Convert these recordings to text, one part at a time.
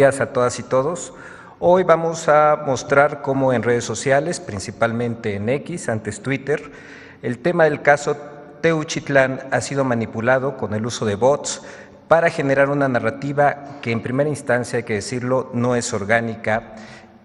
Días a todas y todos. Hoy vamos a mostrar cómo en redes sociales, principalmente en X, antes Twitter, el tema del caso Teuchitlán ha sido manipulado con el uso de bots para generar una narrativa que en primera instancia, hay que decirlo, no es orgánica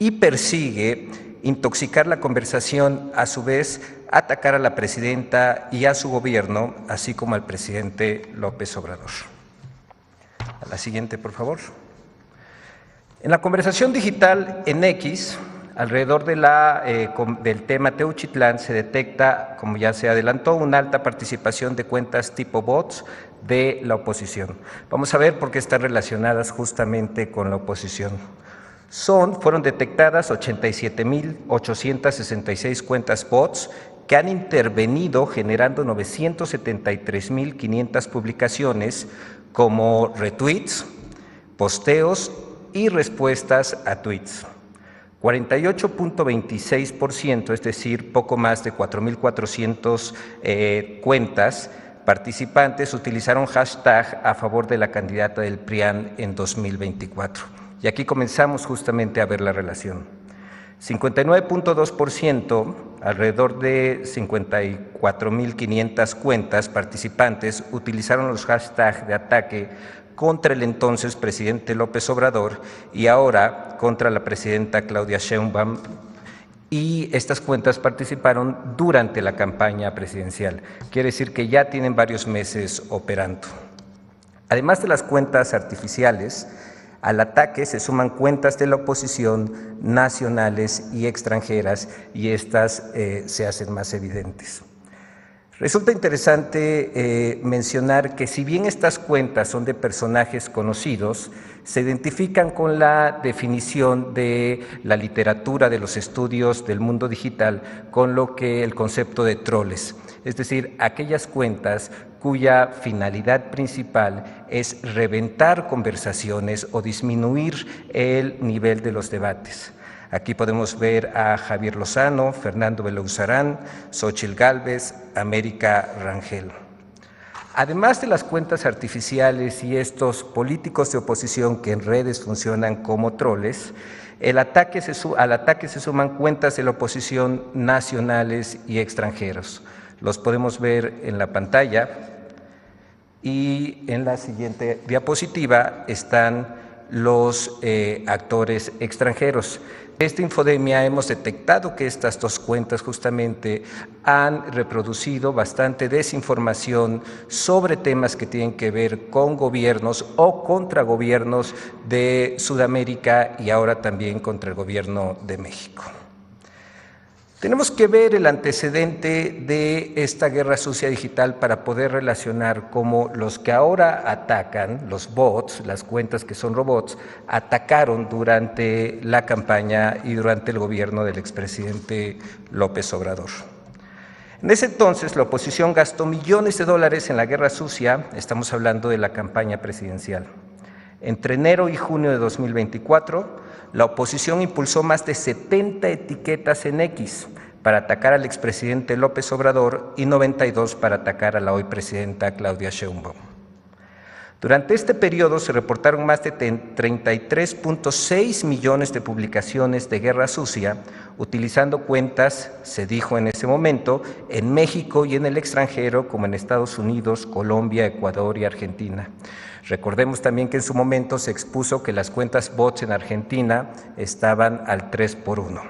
y persigue intoxicar la conversación, a su vez atacar a la presidenta y a su gobierno, así como al presidente López Obrador. A la siguiente, por favor. En la conversación digital en X, alrededor del tema Teuchitlán, se detecta, como ya se adelantó, una alta participación de cuentas tipo bots de la oposición. Vamos a ver por qué están relacionadas justamente con la oposición. Fueron detectadas 87,866 cuentas bots que han intervenido generando 973,500 publicaciones como retweets, posteos y respuestas a tweets. 48.26%, es decir, poco más de 4,400 cuentas participantes utilizaron hashtag a favor de la candidata del PRIAN en 2024. Y aquí comenzamos justamente a ver la relación. 59.2%, alrededor de 54,500 cuentas participantes utilizaron los hashtags de ataque contra el entonces presidente López Obrador y ahora contra la presidenta Claudia Sheinbaum, y estas cuentas participaron durante la campaña presidencial. Quiere decir que ya tienen varios meses operando. Además de las cuentas artificiales, al ataque se suman cuentas de la oposición nacionales y extranjeras, y estas se hacen más evidentes. Resulta interesante mencionar que si bien estas cuentas son de personajes conocidos, se identifican con la definición de la literatura de los estudios del mundo digital con lo que el concepto de troles, es decir, aquellas cuentas cuya finalidad principal es reventar conversaciones o disminuir el nivel de los debates. Aquí podemos ver a Javier Lozano, Fernando Belauzarán, Xóchitl Gálvez, América Rangel. Además de las cuentas artificiales y estos políticos de oposición que en redes funcionan como troles, al ataque se suman cuentas de la oposición nacionales y extranjeros. Los podemos ver en la pantalla, y en la siguiente diapositiva están los actores extranjeros. En esta infodemia hemos detectado que estas dos cuentas justamente han reproducido bastante desinformación sobre temas que tienen que ver con gobiernos o contra gobiernos de Sudamérica y ahora también contra el gobierno de México. Tenemos que ver el antecedente de esta guerra sucia digital para poder relacionar cómo los que ahora atacan, los bots, las cuentas que son robots, atacaron durante la campaña y durante el gobierno del expresidente López Obrador. En ese entonces, la oposición gastó millones de dólares en la guerra sucia, estamos hablando de la campaña presidencial. Entre enero y junio de 2024, la oposición impulsó más de 70 etiquetas en X para atacar al expresidente López Obrador y 92 para atacar a la hoy presidenta Claudia Sheinbaum. Durante este periodo se reportaron más de 33.6 millones de publicaciones de guerra sucia, utilizando cuentas, se dijo en ese momento, en México y en el extranjero, como en Estados Unidos, Colombia, Ecuador y Argentina. Recordemos también que en su momento se expuso que las cuentas bots en Argentina estaban al 3x1,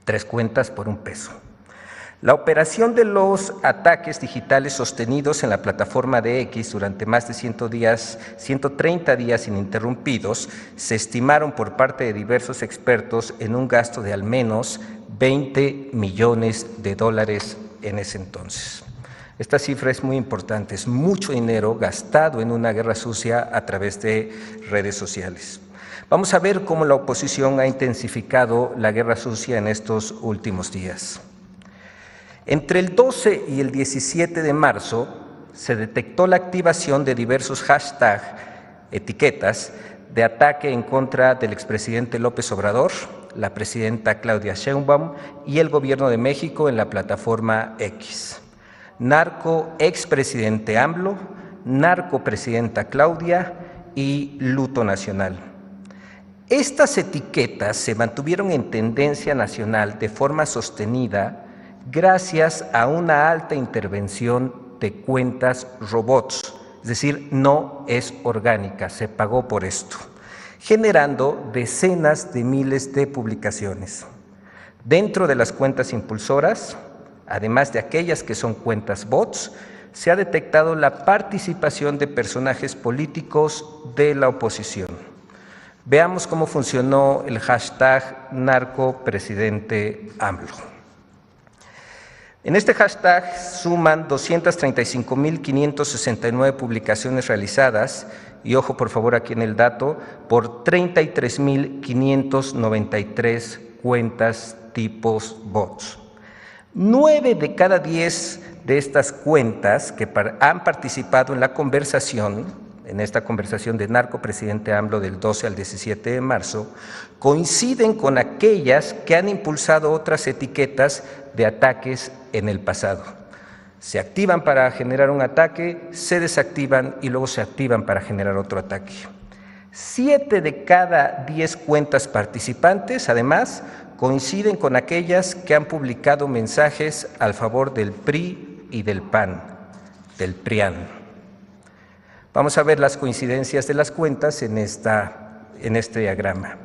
3 cuentas por $1. La operación de los ataques digitales sostenidos en la plataforma de X durante más de 130 días ininterrumpidos se estimaron por parte de diversos expertos en un gasto de al menos $20 millones en ese entonces. Esta cifra es muy importante, es mucho dinero gastado en una guerra sucia a través de redes sociales. Vamos a ver cómo la oposición ha intensificado la guerra sucia en estos últimos días. Entre el 12 y el 17 de marzo se detectó la activación de diversos hashtags, etiquetas, de ataque en contra del expresidente López Obrador, la presidenta Claudia Sheinbaum y el gobierno de México en la plataforma X. Narco expresidente AMLO, narco presidenta Claudia y luto nacional. Estas etiquetas se mantuvieron en tendencia nacional de forma sostenida gracias a una alta intervención de cuentas robots, es decir, no es orgánica, se pagó por esto, generando decenas de miles de publicaciones. Dentro de las cuentas impulsoras, además de aquellas que son cuentas bots, se ha detectado la participación de personajes políticos de la oposición. Veamos cómo funcionó el hashtag narcopresidente AMLO. En este hashtag suman 235.569 publicaciones realizadas, y ojo por favor aquí en el dato, por 33.593 cuentas tipos bots. 9 de cada 10 de estas cuentas que han participado en la conversación, en esta conversación de narcopresidente AMLO del 12 al 17 de marzo, coinciden con aquellas que han impulsado otras etiquetas de ataques en el pasado. Se activan para generar un ataque, se desactivan y luego se activan para generar otro ataque. 7 de cada 10 cuentas participantes, además, coinciden con aquellas que han publicado mensajes al favor del PRI y del PAN, del PRIAN. Vamos a ver las coincidencias de las cuentas en este diagrama.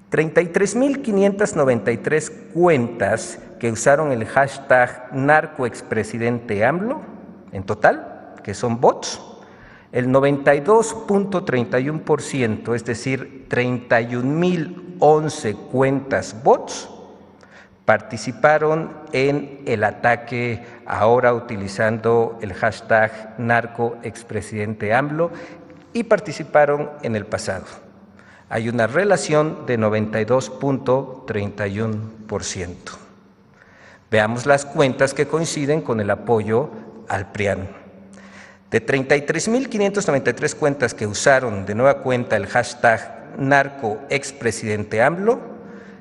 33.593 cuentas que usaron el hashtag narcoexpresidente AMLO, en total, que son bots, el 92.31%, es decir, 31.011 cuentas bots, participaron en el ataque ahora utilizando el hashtag narcoexpresidente AMLO y participaron en el pasado. Hay una relación de 92.31%. Veamos las cuentas que coinciden con el apoyo al PRIAN. De 33.593 cuentas que usaron de nueva cuenta el hashtag narcoexpresidente AMLO,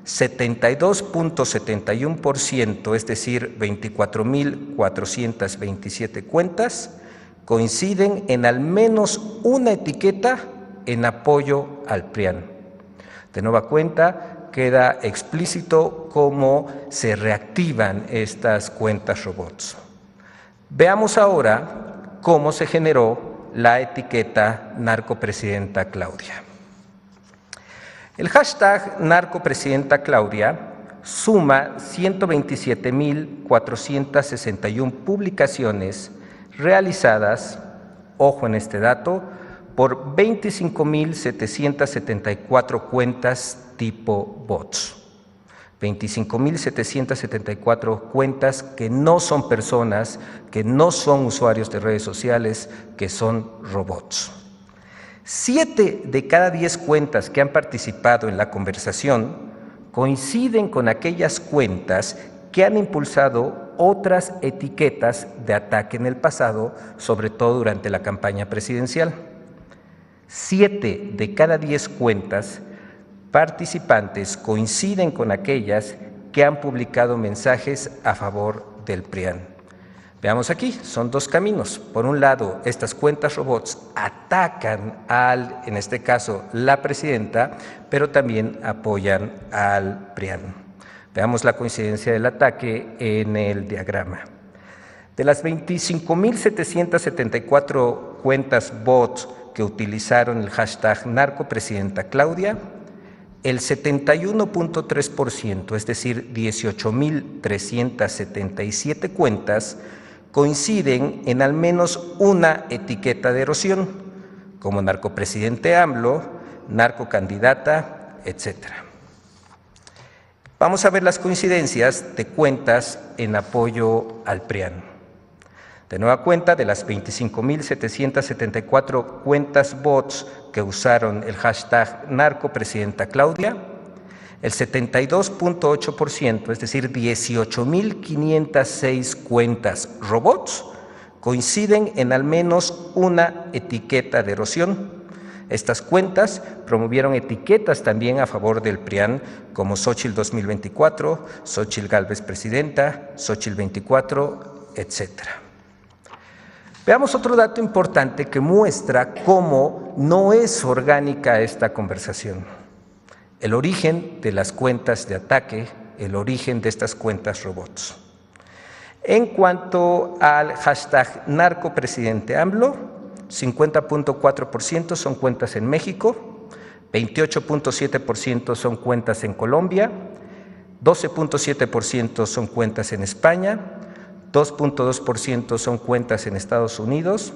72.71%, es decir, 24.427 cuentas, coinciden en al menos una etiqueta en apoyo al PRIAN. De nueva cuenta, queda explícito cómo se reactivan estas cuentas robots. Veamos ahora cómo se generó la etiqueta narcopresidenta Claudia. El hashtag narcopresidenta Claudia suma 127.461 publicaciones realizadas, ojo en este dato, por 25.774 cuentas tipo bots. 25.774 cuentas que no son personas, que no son usuarios de redes sociales, que son robots. 7 de cada 10 cuentas que han participado en la conversación coinciden con aquellas cuentas que han impulsado otras etiquetas de ataque en el pasado, sobre todo durante la campaña presidencial. 7 de cada 10 cuentas participantes coinciden con aquellas que han publicado mensajes a favor del PRIAN. Veamos aquí, son dos caminos. Por un lado, estas cuentas robots atacan en este caso, la presidenta, pero también apoyan al PRIAN. Veamos la coincidencia del ataque en el diagrama. De las 25.774 cuentas bots que utilizaron el hashtag narcopresidenta Claudia, el 71.3%, es decir, 18.377 cuentas, coinciden en al menos una etiqueta de erosión, como narcopresidente AMLO, narcocandidata, etc. Vamos a ver las coincidencias de cuentas en apoyo al PRIAN. De nueva cuenta, de las 25.774 cuentas bots que usaron el hashtag narcopresidenta Claudia, el 72.8%, es decir, 18.506 cuentas robots, coinciden en al menos una etiqueta de erosión. Estas cuentas promovieron etiquetas también a favor del PRIAN, como Xóchitl 2024, Xóchitl Gálvez presidenta, Xóchitl 24, etc. Veamos otro dato importante que muestra cómo no es orgánica esta conversación. el origen de las cuentas de ataque, el origen de estas cuentas robots. En cuanto al hashtag narcopresidente AMLO, 50.4% son cuentas en México, 28.7% son cuentas en Colombia, 12.7% son cuentas en España, 2.2% son cuentas en Estados Unidos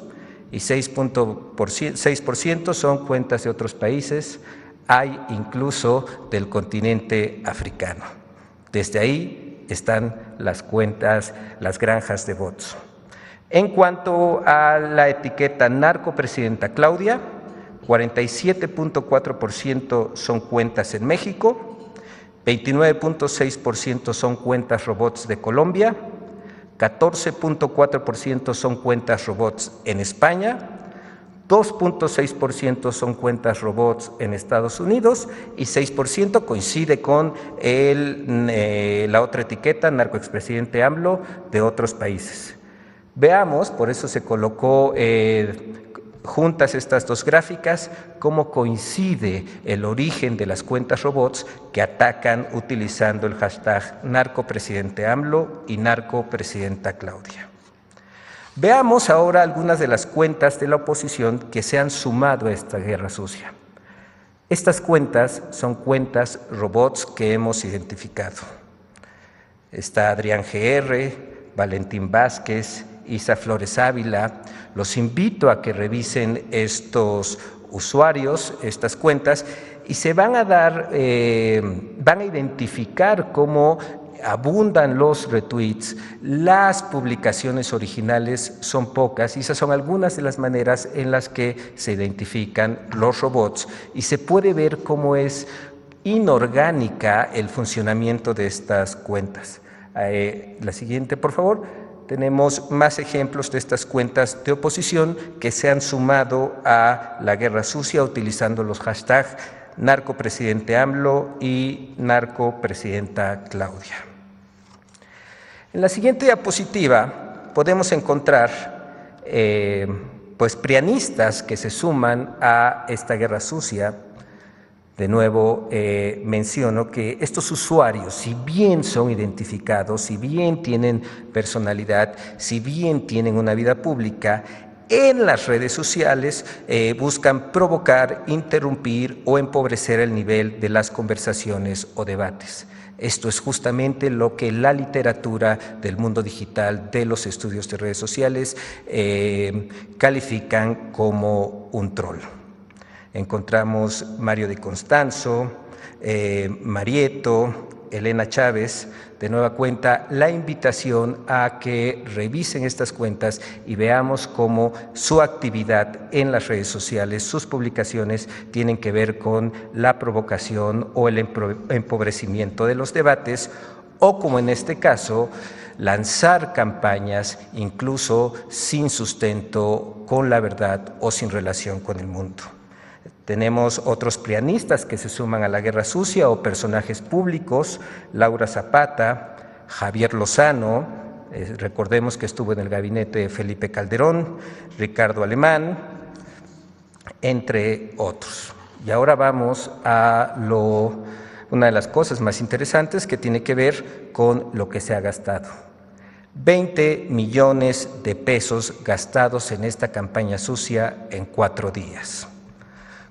y 6% son cuentas de otros países, hay incluso del continente africano. Desde ahí están las cuentas, las granjas de bots. En cuanto a la etiqueta narcopresidenta Claudia, 47.4% son cuentas en México, 29.6% son cuentas robots de Colombia, 14.4% son cuentas robots en España, 2.6% son cuentas robots en Estados Unidos y 6% coincide con la otra etiqueta, narcoexpresidente AMLO, de otros países. Veamos, por eso se colocó juntas estas dos gráficas, cómo coincide el origen de las cuentas robots que atacan utilizando el hashtag narcopresidente AMLO y narcopresidenta Claudia. Veamos ahora algunas de las cuentas de la oposición que se han sumado a esta guerra sucia. Estas cuentas son cuentas robots que hemos identificado. Está Adrián GR, Valentín Vázquez, Isa Flores Ávila. Los invito a que revisen estos usuarios, estas cuentas, y se van a identificar cómo abundan los retweets, las publicaciones originales son pocas y esas son algunas de las maneras en las que se identifican los robots y se puede ver cómo es inorgánica el funcionamiento de estas cuentas. La siguiente, por favor. Tenemos más ejemplos de estas cuentas de oposición que se han sumado a la guerra sucia utilizando los hashtags narcopresidente AMLO y narcopresidenta Claudia. En la siguiente diapositiva podemos encontrar prianistas que se suman a esta guerra sucia. De nuevo menciono que estos usuarios, si bien son identificados, si bien tienen personalidad, si bien tienen una vida pública, en las redes sociales buscan provocar, interrumpir o empobrecer el nivel de las conversaciones o debates. Esto es justamente lo que la literatura del mundo digital, de los estudios de redes sociales, califican como un troll. Encontramos Mario Di Constanzo, Marieto, Elena Chávez, de nueva cuenta, la invitación a que revisen estas cuentas y veamos cómo su actividad en las redes sociales, sus publicaciones, tienen que ver con la provocación o el empobrecimiento de los debates, o como en este caso, lanzar campañas incluso sin sustento, con la verdad o sin relación con el mundo. Tenemos otros prianistas que se suman a la guerra sucia o personajes públicos, Laura Zapata, Javier Lozano, recordemos que estuvo en el gabinete de Felipe Calderón, Ricardo Alemán, entre otros. Y ahora vamos a una de las cosas más interesantes que tiene que ver con lo que se ha gastado. 20 millones de pesos gastados en esta campaña sucia en 4 días.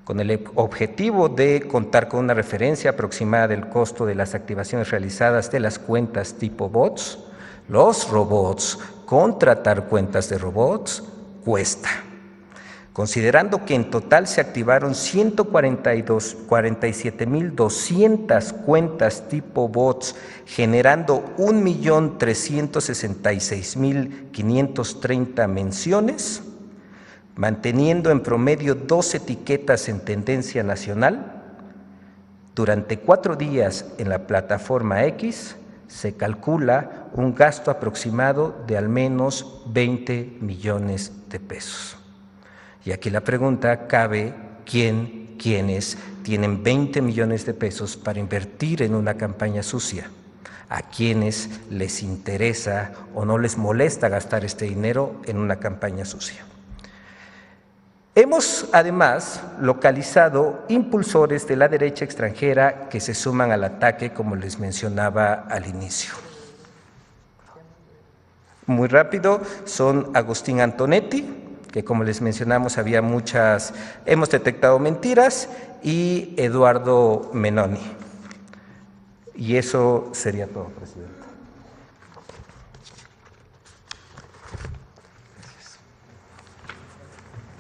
Con el objetivo de contar con una referencia aproximada del costo de las activaciones realizadas de las cuentas tipo bots, los robots, contratar cuentas de robots, cuesta. Considerando que en total se activaron 147.200 cuentas tipo bots, generando 1.366.530 menciones, manteniendo en promedio 2 etiquetas en tendencia nacional, durante 4 días en la plataforma X se calcula un gasto aproximado de al menos 20 millones de pesos. Y aquí la pregunta cabe, ¿quiénes tienen 20 millones de pesos para invertir en una campaña sucia? ¿A quiénes les interesa o no les molesta gastar este dinero en una campaña sucia? Hemos además localizado impulsores de la derecha extranjera que se suman al ataque, como les mencionaba al inicio. Muy rápido, son Agustín Antonetti, que como les mencionamos hemos detectado mentiras, y Eduardo Menoni. Y eso sería todo, presidente.